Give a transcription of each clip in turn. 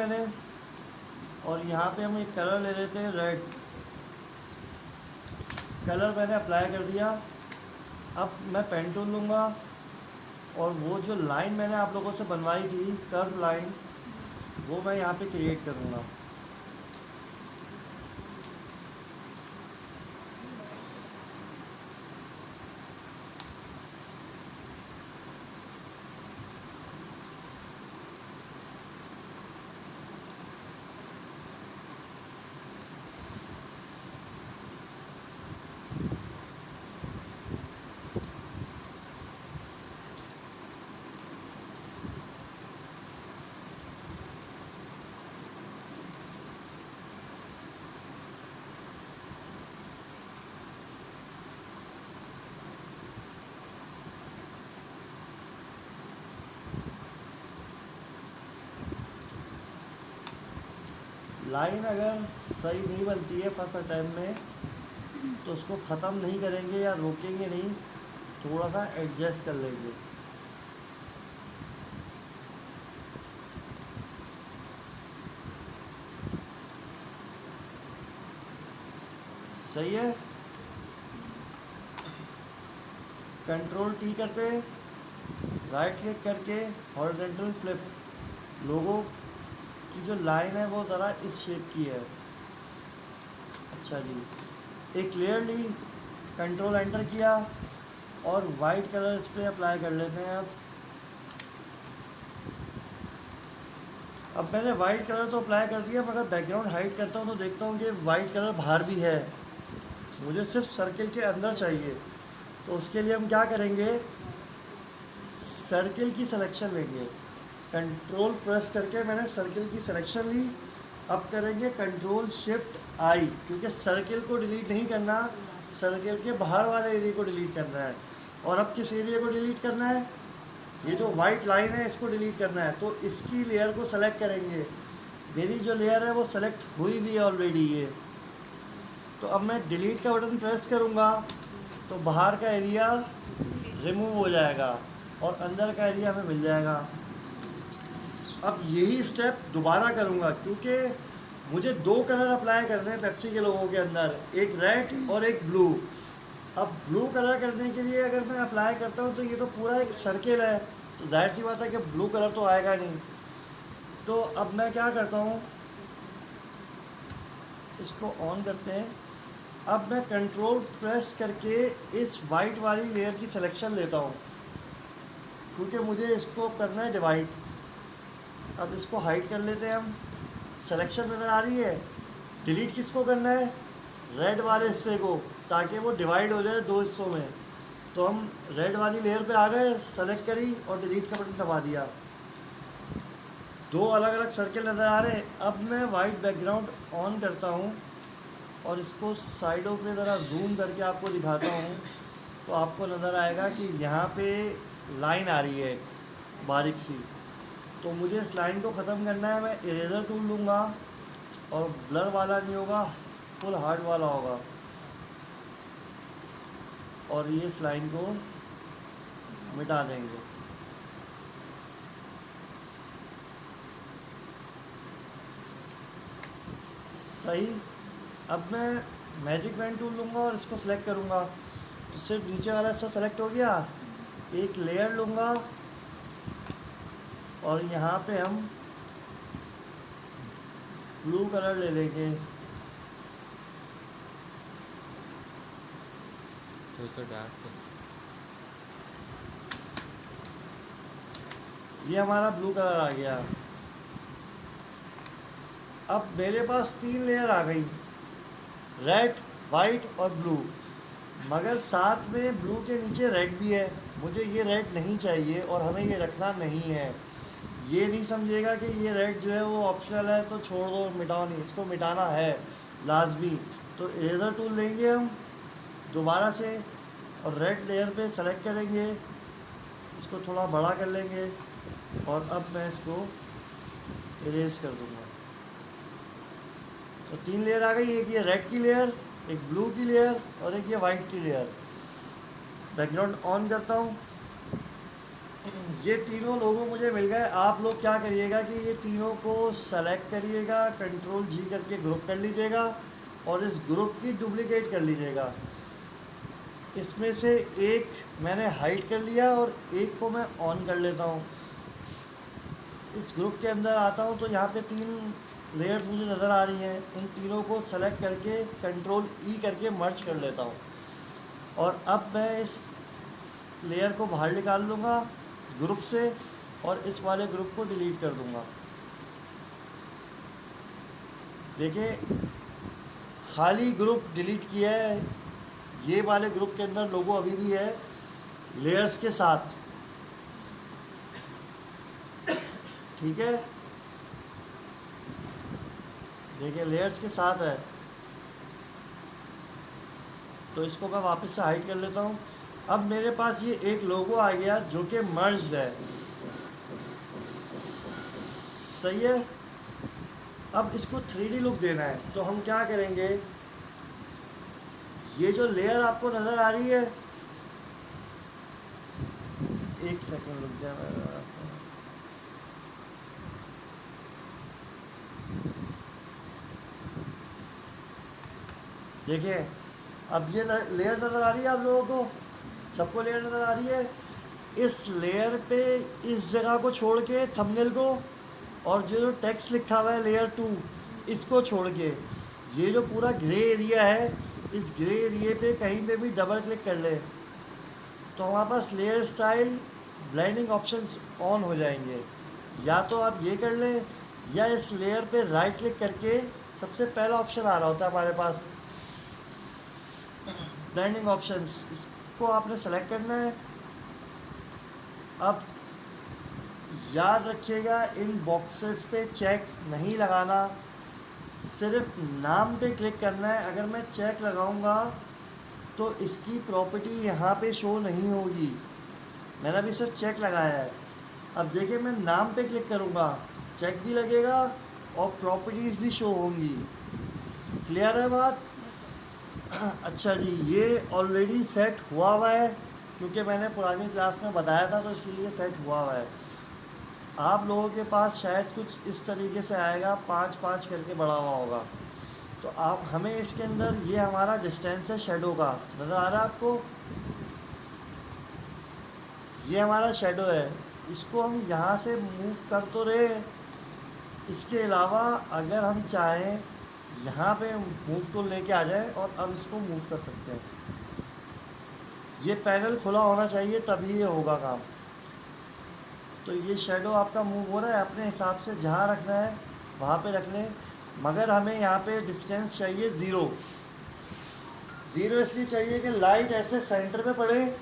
मैंने, और यहाँ पे हम एक कलर ले लेते हैं रेड। कलर मैंने अप्लाई कर दिया। अब मैं पेन टूल लूँगा और वो जो लाइन मैंने आप लोगों से बनवाई थी, कर्व लाइन, वो मैं यहाँ पे क्रिएट करूँगा। लाइन अगर सही नहीं बनती है फर्स्ट टाइम में, तो उसको ख़त्म नहीं करेंगे या रोकेंगे नहीं, थोड़ा सा एडजस्ट कर लेंगे। सही है। कंट्रोल टी करके राइट क्लिक करके हॉरिजॉन्टल फ्लिप, लोगों की जो लाइन है वो ज़रा इस शेप की है। अच्छा जी, एक लेयर ली, कंट्रोल एंटर किया और वाइट कलर इस पर अप्लाई कर लेते हैं। अब मैंने वाइट कलर तो अप्लाई कर दिया, मगर बैकग्राउंड हाइड करता हूँ तो देखता हूँ कि वाइट कलर बाहर भी है। मुझे सिर्फ सर्किल के अंदर चाहिए, तो उसके लिए हम क्या करेंगे, सर्किल की सिलेक्शन लेंगे। कंट्रोल प्रेस करके मैंने सर्किल की सिलेक्शन ली। अब करेंगे कंट्रोल शिफ्ट आई, क्योंकि सर्किल को डिलीट नहीं करना, सर्किल के बाहर वाले एरिया को डिलीट करना है। और अब किस एरिया को डिलीट करना है, ये जो वाइट लाइन है इसको डिलीट करना है। तो इसकी लेयर को सेलेक्ट करेंगे। मेरी जो लेयर है वो सेलेक्ट हुई हुई है ऑलरेडी ये। तो अब मैं डिलीट का बटन प्रेस करूँगा तो बाहर का एरिया रिमूव हो जाएगा और अंदर का एरिया हमें मिल जाएगा। अब यही स्टेप दोबारा करूँगा, क्योंकि मुझे दो कलर अप्लाई करने हैं पेप्सी के लोगों के अंदर, एक रेड और एक ब्लू। अब ब्लू कलर करने के लिए अगर मैं अप्लाई करता हूँ तो ये तो पूरा एक सर्किल है, तो जाहिर सी बात है कि ब्लू कलर तो आएगा नहीं। तो अब मैं क्या करता हूँ, इसको ऑन करते हैं। अब मैं कंट्रोल प्रेस करके इस वाइट वाली लेयर की सिलेक्शन लेता हूँ, क्योंकि मुझे इसको करना है डिवाइड। अब इसको हाइड कर लेते हैं हम। सिलेक्शन नज़र आ रही है। डिलीट किसको करना है, रेड वाले हिस्से को, ताकि वो डिवाइड हो जाए दो हिस्सों में। तो हम रेड वाली लेयर पे आ गए, सेलेक्ट करी और डिलीट का बटन दबा दिया। दो अलग अलग सर्किल नज़र आ रहे हैं। अब मैं वाइट बैकग्राउंड ऑन करता हूँ और इसको साइडों पे ज़रा जूम करके आपको दिखाता हूँ, तो आपको नज़र आएगा कि यहाँ पे लाइन आ रही है एक बारीक सी। तो मुझे इस लाइन को ख़त्म करना है। मैं इरेज़र टूल लूँगा और ब्लर वाला नहीं होगा, फुल हार्ड वाला होगा, और ये इस लाइन को मिटा देंगे। सही। अब मैं मैजिक पेन टूल लूँगा और इसको सेलेक्ट करूँगा, तो सिर्फ नीचे वाला हिस्सा सेलेक्ट हो गया। एक लेयर लूँगा और यहाँ पे हम ब्लू कलर ले लेंगे। तो डार्क ये हमारा ब्लू कलर आ गया। अब मेरे पास तीन लेयर आ गई, रेड, वाइट और ब्लू, मगर साथ में ब्लू के नीचे रेड भी है। मुझे ये रेड नहीं चाहिए और हमें ये रखना नहीं है। ये नहीं समझिएगा कि ये रेड जो है वो ऑप्शनल है तो छोड़ दो, मिटाओ नहीं, इसको मिटाना है लाजमी। तो इरेज़र टूल लेंगे हम दोबारा से और रेड लेयर पे सेलेक्ट करेंगे, इसको थोड़ा बड़ा कर लेंगे और अब मैं इसको इरेज कर दूँगा। तो तीन लेयर आ गई, एक ये रेड की लेयर, एक ब्लू की लेयर और एक ये वाइट की लेयर। बैकग्राउंड ऑन करता हूँ ये तीनों लोगो मुझे मिल गए। आप लोग क्या करिएगा कि ये तीनों को सेलेक्ट करिएगा, कंट्रोल जी करके ग्रुप कर लीजिएगा और इस ग्रुप की डुप्लीकेट कर लीजिएगा। इसमें से एक मैंने हाइड कर लिया और एक को मैं ऑन कर लेता हूँ। इस ग्रुप के अंदर आता हूँ तो यहाँ पे 3 लेयर्स मुझे नज़र आ रही हैं। इन तीनों को सेलेक्ट करके कंट्रोल ई करके मर्ज कर लेता हूँ और अब मैं इस लेयर को बाहर निकाल लूँगा ग्रुप से और इस वाले ग्रुप को डिलीट कर दूँगा। देखिए खाली ग्रुप डिलीट किया है। ये वाले ग्रुप के अंदर लोगो अभी भी है लेयर्स के साथ, ठीक है। देखिए लेयर्स के साथ है, तो इसको मैं वापस से हाइड कर लेता हूँ। अब मेरे पास ये एक लोगो आ गया जो कि मर्ज है, सही है। अब इसको 3D लुक देना है तो हम क्या करेंगे, ये जो लेयर आपको नज़र आ रही है, एक सेकंड रुक जाए। देखिए अब ये लेयर नज़र आ रही है आप लोगों को, सबको लेयर नज़र आ रही है। इस लेयर पे इस जगह को छोड़ के थंबनेल को और जो टेक्स्ट लिखा हुआ है लेयर 2 इसको छोड़ के ये जो पूरा ग्रे एरिया है, इस ग्रे एरिया पे कहीं पे भी डबल क्लिक कर ले तो हमारे पास layer style blending options on हो जाएंगे। या तो आप ये कर लें या इस लेयर पे राइट क्लिक करके सबसे पहला ऑप्शन आ रहा होता है हमारे पास ब्लेंडिंग ऑप्शंस, इसको आपने सेलेक्ट करना है। अब याद रखिएगा इन बॉक्सेस पे चेक नहीं लगाना, सिर्फ नाम पे क्लिक करना है। अगर मैं चेक लगाऊंगा तो इसकी प्रॉपर्टी यहाँ पे शो नहीं होगी। मैंने अभी सिर्फ चेक लगाया है। अब देखिए मैं नाम पे क्लिक करूँगा, चेक भी लगेगा और प्रॉपर्टीज़ भी शो होंगी। क्लियर है बात? अच्छा जी, ये ऑलरेडी सेट हुआ है क्योंकि मैंने पुरानी क्लास में बताया था तो इसलिए ये सेट हुआ है। आप लोगों के पास शायद कुछ इस तरीके से आएगा, 5-5 करके बढ़ा हुआ होगा। तो आप हमें इसके अंदर ये हमारा डिस्टेंस है शेडो का, नज़र आ रहा है आपको? ये हमारा शेडो है, इसको हम यहाँ से मूव कर तो रहे। इसके अलावा अगर हम चाहें यहाँ पे मूव टूल लेके आ जाए और अब इसको मूव कर सकते हैं। ये पैनल खुला होना चाहिए तभी ये होगा काम। तो ये शेडो आपका मूव हो रहा है, अपने हिसाब से जहाँ रखना है वहाँ पे रख लें। मगर हमें यहाँ पे डिस्टेंस चाहिए 0 इसलिए चाहिए कि लाइट ऐसे सेंटर में पड़े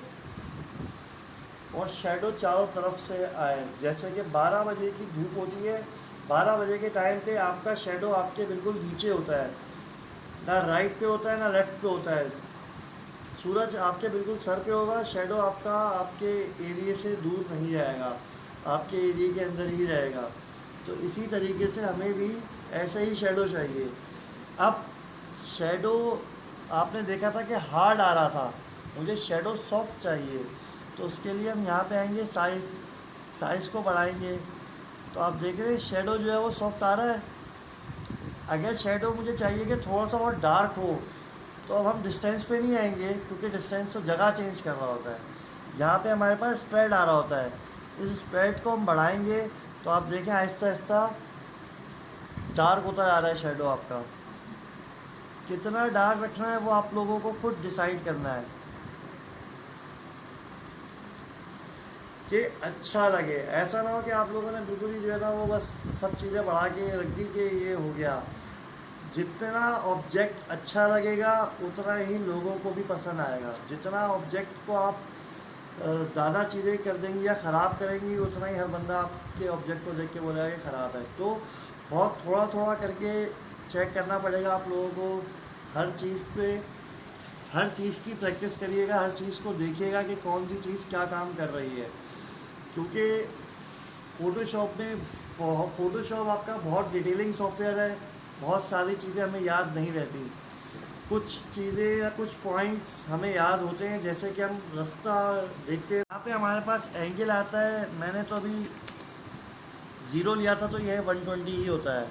और शेडो चारों तरफ से आए। जैसे कि 12 बजे की धूप होती है, 12 बजे के टाइम पे आपका शेडो आपके बिल्कुल नीचे होता है, ना राइट पे होता है ना लेफ़्ट पे होता है। सूरज आपके बिल्कुल सर पे होगा, शेडो आपका आपके एरिया से दूर नहीं जाएगा, आपके एरिया के अंदर ही रहेगा। तो इसी तरीके से हमें भी ऐसे ही शेडो चाहिए। अब शेडो आपने देखा था कि हार्ड आ रहा था, मुझे शेडो सॉफ्ट चाहिए। तो उसके लिए हम यहाँ पे आएंगे, साइज़ को बढ़ाएंगे। तो आप देख रहे हैं शेडो जो है वो सॉफ्ट आ रहा है। अगर शेडो मुझे चाहिए कि थोड़ा सा और डार्क हो तो अब हम डिस्टेंस पे नहीं आएंगे क्योंकि डिस्टेंस तो जगह चेंज कर रहा होता है। यहाँ पे हमारे पास स्प्रेड आ रहा होता है, इस स्प्रेड को हम बढ़ाएंगे तो आप देखें आहिस्ता आहिस्ता डार्क होता जा रहा है शेडो आपका। कितना डार्क रखना है वो आप लोगों को खुद डिसाइड करना है कि अच्छा लगे। ऐसा ना हो कि आप लोगों ने बिल्कुल ही जो है ना वो बस सब चीज़ें बढ़ा के रख दी कि ये हो गया। जितना ऑब्जेक्ट अच्छा लगेगा उतना ही लोगों को भी पसंद आएगा। जितना ऑब्जेक्ट को आप ज़्यादा चीज़ें कर देंगी या ख़राब करेंगी उतना ही हर बंदा आपके ऑब्जेक्ट को देख के बोलेगा कि ख़राब है। तो बहुत थोड़ा थोड़ा करके चेक करना पड़ेगा आप लोगों को। हर चीज़ पे हर चीज़ की प्रैक्टिस करिएगा, हर चीज़ को देखिएगा कि कौन सी चीज़ क्या काम कर रही है। क्योंकि फ़ोटोशॉप आपका बहुत डिटेलिंग सॉफ्टवेयर है, बहुत सारी चीज़ें हमें याद नहीं रहती। कुछ चीज़ें या कुछ पॉइंट्स हमें याद होते हैं, जैसे कि हम रास्ता देखते हैं, यहाँ पे हमारे पास एंगल आता है। मैंने तो अभी 0 लिया था, तो यह 120 ही होता है।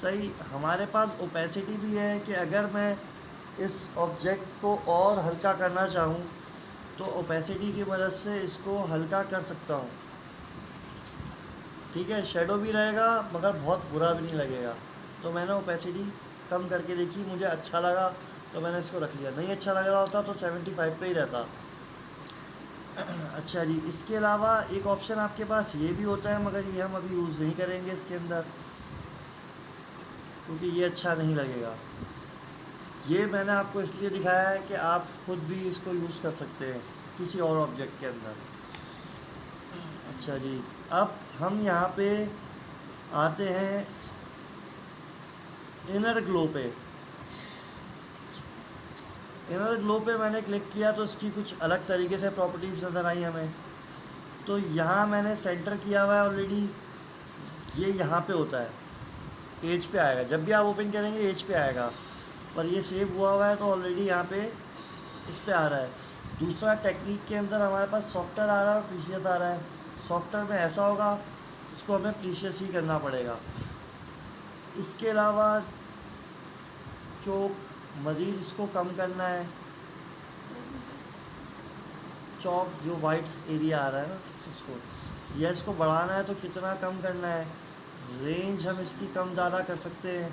सही, हमारे पास ओपेसिटी भी है कि अगर मैं इस ऑब्जेक्ट को और हल्का करना चाहूँ तो ओपेसिटी की मदद से इसको हल्का कर सकता हूँ। ठीक है, शेडो भी रहेगा मगर बहुत बुरा भी नहीं लगेगा। तो मैंने ओपेसिटी कम करके देखी, मुझे अच्छा लगा तो मैंने इसको रख लिया। नहीं अच्छा लग रहा होता तो 75 पे ही रहता। अच्छा जी, इसके अलावा एक ऑप्शन आपके पास ये भी होता है, मगर ये हम अभी यूज़ नहीं करेंगे इसके अंदर, क्योंकि ये अच्छा नहीं लगेगा। ये मैंने आपको इसलिए दिखाया है कि आप खुद भी इसको यूज़ कर सकते हैं किसी और ऑब्जेक्ट के अंदर। अच्छा जी, अब हम यहाँ पे आते हैं इनर ग्लो पे। इनर ग्लो पे मैंने क्लिक किया तो इसकी कुछ अलग तरीके से प्रॉपर्टीज़ नज़र आई हमें। तो यहाँ मैंने सेंटर किया हुआ है ऑलरेडी, ये यहाँ पे होता है, एज पे आएगा। जब भी आप ओपन करेंगे एज पे आएगा, पर ये सेव हुआ हुआ है तो ऑलरेडी यहाँ पे इस पे आ रहा है। दूसरा, टेक्निक के अंदर हमारे पास सॉफ्टवेयर आ रहा है और प्रीशियस आ रहा है। सॉफ्टवेयर में ऐसा होगा, इसको हमें प्रीशियस ही करना पड़ेगा। इसके अलावा चौक, मज़ीद इसको कम करना है। चौक जो वाइट एरिया आ रहा है ना, इसको बढ़ाना है तो कितना कम करना है। रेंज हम इसकी कम ज़्यादा कर सकते हैं,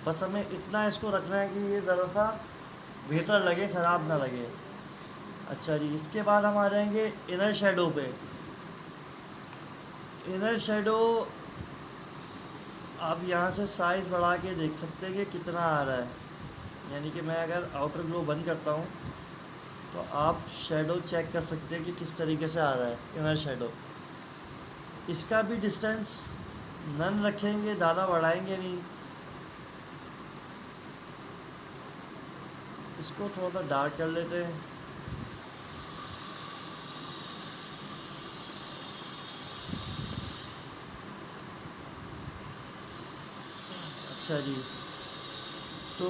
बस हमें इतना इसको रखना है कि ये ज़रा सा बेहतर लगे, ख़राब ना लगे। अच्छा जी, इसके बाद हम आ जाएंगे इनर शेडो पे। इनर शेडो आप यहाँ से साइज़ बढ़ा के देख सकते हैं कि कितना आ रहा है। यानी कि मैं अगर आउटर ग्लो बंद करता हूँ तो आप शेडो चेक कर सकते हैं कि किस तरीके से आ रहा है इनर शेडो। इसका भी डिस्टेंस नन रखेंगे, ज़्यादा बढ़ाएंगे नहीं। इसको थोड़ा सा डार्क कर लेते हैं। अच्छा जी, तो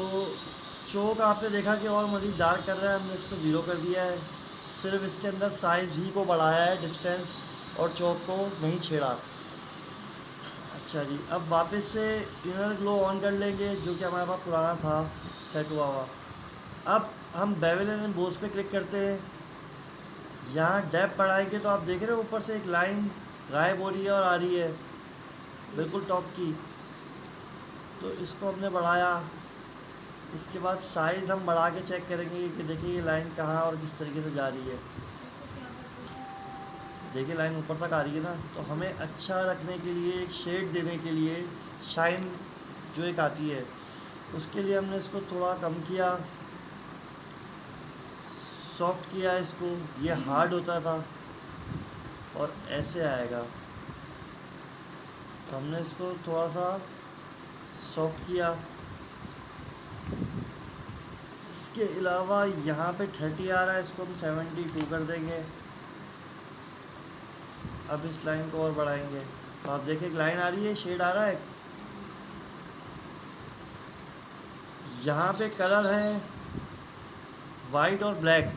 चौक आपने देखा कि और मज़ीद डार्क कर रहा है, हमने इसको 0 कर दिया है। सिर्फ इसके अंदर साइज़ ही को बढ़ाया है, डिस्टेंस और चौक को नहीं छेड़ा। अच्छा जी, अब वापस से इनर ग्लो ऑन कर लेंगे, जो कि हमारे पास पुराना था सेट हुआ हुआ। अब हम बेवल एंड एम्बोस पे क्लिक करते हैं। यहाँ डेप्थ बढ़ाएंगे तो आप देख रहे हो ऊपर से एक लाइन गायब हो रही है और आ रही है बिल्कुल टॉप की। तो इसको हमने बढ़ाया। इसके बाद साइज़ हम बढ़ा के चेक करेंगे कि देखिए ये लाइन कहाँ और किस तरीके से जा रही है। देखिए लाइन ऊपर तक आ रही है ना। तो हमें अच्छा रखने के लिए, एक शेड देने के लिए, शाइन जो एक आती है, उसके लिए हमने इसको थोड़ा कम किया, सॉफ्ट किया इसको। ये हार्ड होता था और ऐसे आएगा, तो हमने इसको थोड़ा सा सॉफ्ट किया। इसके अलावा यहाँ पे 30 आ रहा है, इसको हम 72 कर देंगे। अब इस लाइन को और बढ़ाएंगे तो आप देखिए एक लाइन आ रही है, शेड आ रहा है। यहाँ पे कलर है वाइट और ब्लैक।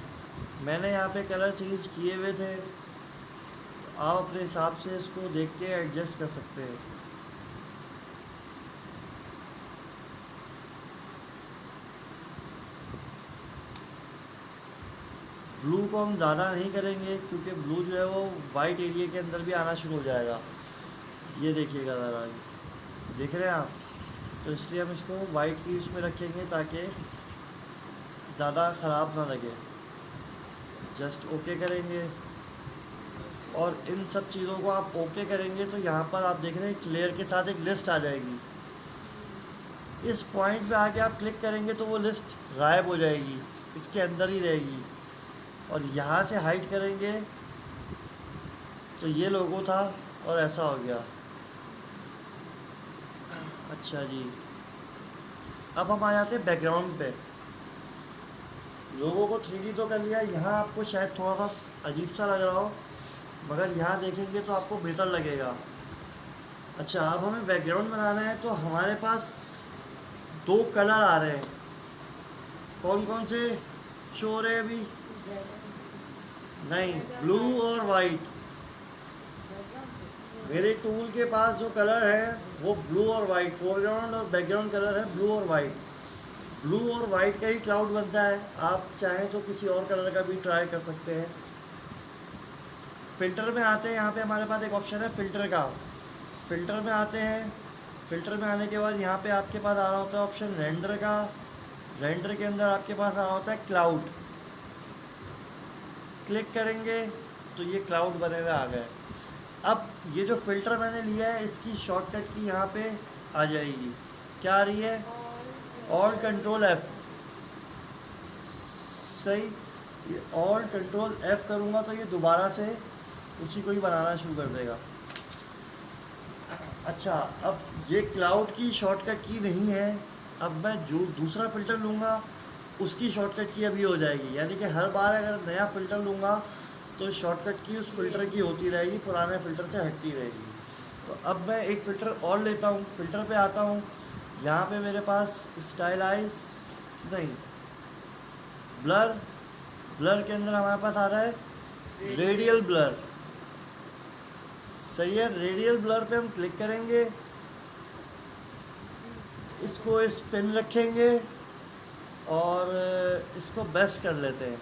मैंने यहाँ पे कलर चेंज किए हुए थे, आप अपने हिसाब से इसको देख के एडजस्ट कर सकते हैं। ब्लू को हम ज़्यादा नहीं करेंगे, क्योंकि ब्लू जो है वो वाइट एरिया के अंदर भी आना शुरू हो जाएगा। ये देखिएगा ज़रा, देख रहे हैं आप। तो इसलिए हम इसको वाइट की उसमें रखेंगे ताकि ज़्यादा ख़राब ना लगे। जस्ट ओके करेंगे, और इन सब चीज़ों को आप ओके करेंगे तो यहाँ पर आप देख रहे हैं क्लियर के साथ एक लिस्ट आ जाएगी। इस पॉइंट पे आके आप क्लिक करेंगे तो वो लिस्ट गायब हो जाएगी, इसके अंदर ही रहेगी। और यहाँ से हाइड करेंगे तो ये लोगो था और ऐसा हो गया। अच्छा जी, अब हम आ जाते हैं बैकग्राउंड पे। लोगों को 3D तो कर लिया। यहाँ आपको शायद थोड़ा सा अजीब सा लग रहा हो, मगर यहाँ देखेंगे तो आपको बेहतर लगेगा। अच्छा, अब हमें बैकग्राउंड बनाना है तो हमारे पास दो कलर आ रहे हैं। कौन कौन से शो हो रहे हैं अभी? नहीं, ब्लू और वाइट। मेरे टूल के पास जो कलर है वो ब्लू और वाइट, फोरग्राउंड और बैकग्राउंड कलर है ब्लू और वाइट। ब्लू और वाइट का ही क्लाउड बनता है। आप चाहें तो किसी और कलर का भी ट्राई कर सकते हैं। फिल्टर में आते हैं, यहाँ पे हमारे पास एक ऑप्शन है फिल्टर का। फिल्टर में आते हैं, फिल्टर में आने के बाद यहाँ पे आपके पास आ रहा होता है ऑप्शन रेंडर का। रेंडर के अंदर आपके पास आ रहा होता है क्लाउड। क्लिक करेंगे तो ये क्लाउड बने हुए आ गए। अब ये जो फिल्टर मैंने लिया है इसकी शॉर्टकट की यहाँ पे आ जाएगी। क्या आ रही है? All control F. सही, ये ऑल कंट्रोल एफ करूँगा तो ये दोबारा से उसी को ही बनाना शुरू कर देगा। अच्छा, अब ये क्लाउड की शॉर्टकट की नहीं है। अब मैं जो दूसरा फ़िल्टर लूँगा उसकी शॉर्टकट की अभी हो जाएगी। यानी कि हर बार अगर नया फ़िल्टर लूँगा तो शॉर्टकट की उस फ़िल्टर की होती रहेगी, पुराने फ़िल्टर से हटती रहेगी। तो अब मैं एक फ़िल्टर और लेता हूँ, फ़िल्टर पे आता हूँ। यहाँ पे मेरे पास स्टाइलाइज नहीं, ब्लर। ब्लर के अंदर हमारे पास आ रहा है रेडियल ब्लर। सही है, रेडियल ब्लर पे हम क्लिक करेंगे, इसको स्पिन रखेंगे और इसको बेस्ट कर लेते हैं।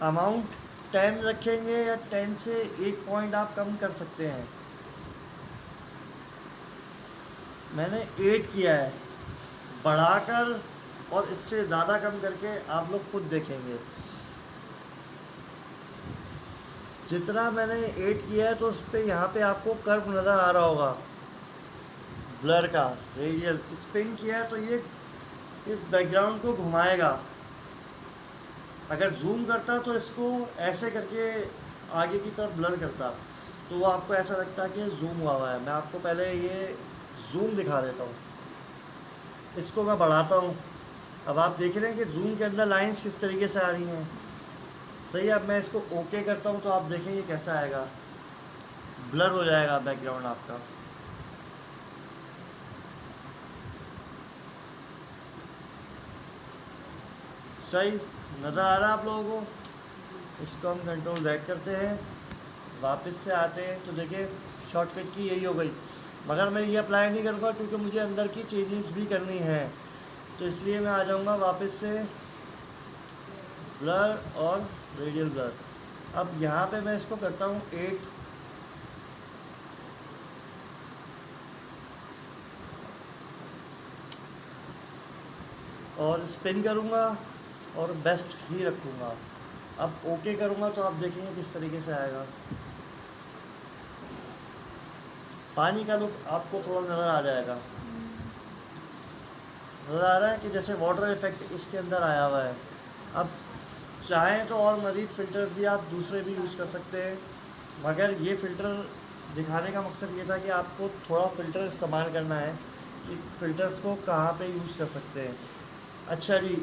अमाउंट 10 रखेंगे या 10 से एक पॉइंट आप कम कर सकते हैं। मैंने 8 किया है, बढ़ाकर और इससे ज़्यादा कम करके आप लोग खुद देखेंगे। जितना मैंने 8 किया है तो उस पर यहाँ पे आपको कर्व नज़र आ रहा होगा ब्लर का। रेडियल स्पिन किया है तो ये इस बैकग्राउंड को घुमाएगा। अगर जूम करता तो इसको ऐसे करके आगे की तरफ ब्लर करता तो वो आपको ऐसा लगता कि जूम हुआ है। मैं आपको पहले ये जूम दिखा देता हूँ। इसको मैं बढ़ाता हूँ। अब आप देख रहे हैं कि जूम के अंदर लाइंस किस तरीके से आ रही हैं। सही है, अब मैं इसको ओके करता हूँ तो आप देखेंगे कैसा आएगा, ब्लर हो जाएगा बैकग्राउंड आपका। सही नज़र आ रहा है आप लोगों को? इसको हम कंट्रोल Z करते हैं, वापस से आते हैं तो देखिए शॉर्टकट की यही हो गई। मगर मैं ये अप्लाई नहीं करूँगा क्योंकि मुझे अंदर की चेंजेस भी करनी है, तो इसलिए मैं आ जाऊँगा वापस से ब्लर और रेडियल ब्लर। अब यहाँ पे मैं इसको करता हूँ 8। और स्पिन करूँगा और बेस्ट ही रखूँगा। अब ओके करूँगा तो आप देखेंगे किस तरीके से आएगा। पानी का लुक आपको थोड़ा नज़र आ जाएगा। नज़र आ रहा है कि जैसे वाटर इफेक्ट इसके अंदर आया हुआ है। अब चाहें तो और मज़ीद फ़िल्टर्स भी आप दूसरे भी यूज़ कर सकते हैं, मगर ये फ़िल्टर दिखाने का मकसद ये था कि आपको थोड़ा फ़िल्टर इस्तेमाल करना है कि फ़िल्टर्स को कहाँ पे यूज़ कर सकते हैं। अच्छा जी,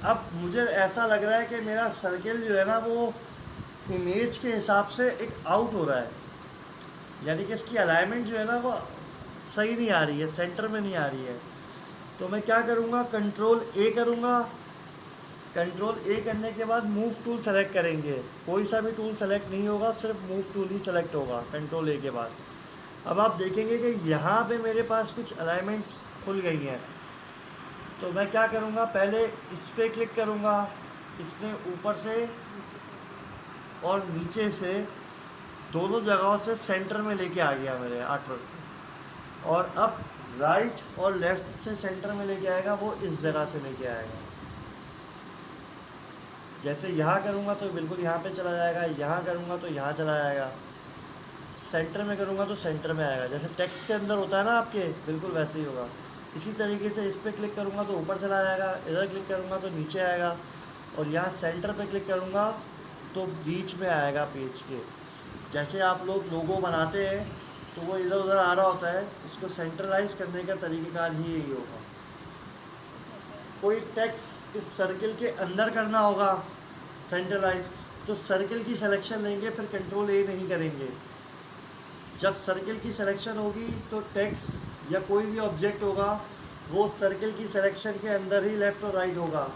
अब मुझे ऐसा लग रहा है कि मेरा सर्किल जो है ना वो इमेज के हिसाब से एक आउट हो रहा है। यानी कि इसकी अलाइनमेंट जो है ना वो सही नहीं आ रही है, सेंटर में नहीं आ रही है। तो मैं क्या करूँगा, कंट्रोल ए करूँगा। कंट्रोल ए करने के बाद मूव टूल सेलेक्ट करेंगे। कोई सा भी टूल सेलेक्ट नहीं होगा, सिर्फ मूव टूल ही सेलेक्ट होगा कंट्रोल ए के बाद। अब आप देखेंगे कि यहाँ पे मेरे पास कुछ अलाइनमेंट्स खुल गई हैं। तो मैं क्या करूँगा, पहले इस पर क्लिक करूँगा, इसने ऊपर से और नीचे से दोनों जगहों से सेंटर में लेके आ गया मेरे आर्टवर्क। और अब राइट और लेफ़्ट से सेंटर में लेके आएगा, वो इस जगह से लेके आएगा। जैसे यहाँ करूँगा तो बिल्कुल यहाँ पे चला जाएगा, यहाँ करूँगा तो यहाँ चला जाएगा, सेंटर में करूँगा तो सेंटर में आएगा। जैसे टेक्स्ट के अंदर होता है ना आपके, बिल्कुल वैसे ही होगा। इसी तरीके से इस पर क्लिक करूँगा तो ऊपर चला जाएगा, इधर क्लिक करूँगा तो नीचे आएगा, और यहाँ सेंटर पे क्लिक करूँगा तो बीच में आएगा पेज के। जैसे आप लोग लोगो बनाते हैं तो वो इधर उधर आ रहा होता है, उसको सेंट्रलाइज करने का तरीक़ेकार ही यही होगा। कोई टेक्स्ट इस सर्किल के अंदर करना होगा सेंट्रलाइज, तो सर्किल की सिलेक्शन लेंगे, फिर कंट्रोल ए नहीं करेंगे। जब सर्किल की सिलेक्शन होगी तो टेक्स्ट या कोई भी ऑब्जेक्ट होगा वो सर्किल की सिलेक्शन के अंदर ही लेफ़्ट और राइट होगा।